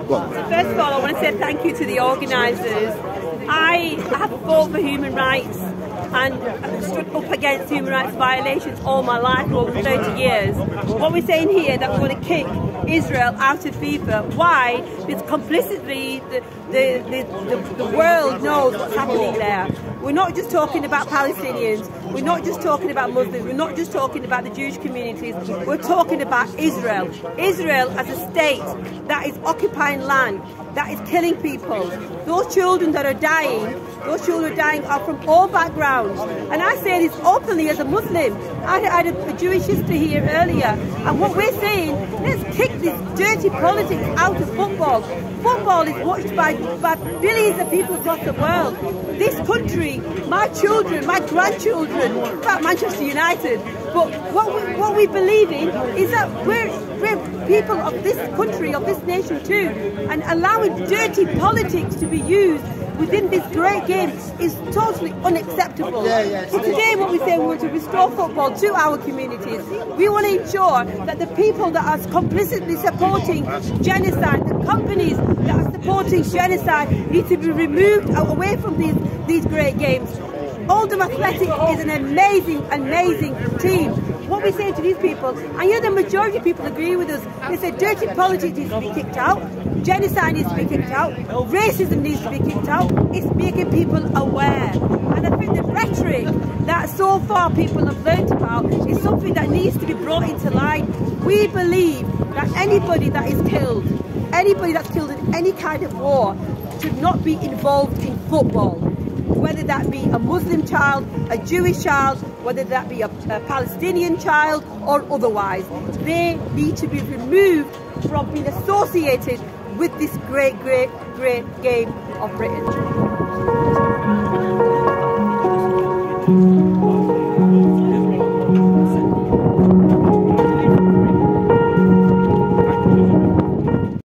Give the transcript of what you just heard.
Go on. So first of all, I want to say thank you to the organisers. I have fought for human rights and stood up against human rights violations all my life for over 30 years. What we're saying here that we want to kick Israel out of FIFA. Why? Because complicitly the world knows what's happening there. We're not just talking about Palestinians. We're not just talking about Muslims. We're not just talking about the Jewish communities. We're talking about Israel. Israel as a state that is occupying land, that is killing people. Those children that are dying, are from all backgrounds. And I say this openly as a Muslim. I had a Jewish sister here earlier. And what we're saying, let's kick this dirty politics out of football. Football is watched by billions of people across the world. This country, my children, my grandchildren, in fact Manchester United, but what we believe in is that we're people of this country, of this nation too, and allowing dirty politics to be used within this great game is totally unacceptable. So today what we say, we want to restore football to our communities. We want to ensure that the people that are complicitly supporting genocide, the companies that are supporting genocide need to be removed away from these great games. Oldham Athletic is an amazing team. What we say to these people, and the majority of people agree with us, they say dirty politics needs to be kicked out, genocide needs to be kicked out, racism needs to be kicked out. It's making people aware. And I think the rhetoric that so far people have learnt about is something that needs to be brought into light. We believe that anybody that's killed in any kind of war should not be involved in football. Whether that be a Muslim child, a Jewish child, whether that be a Palestinian child or otherwise. They need to be removed from being associated with this great game of Britain.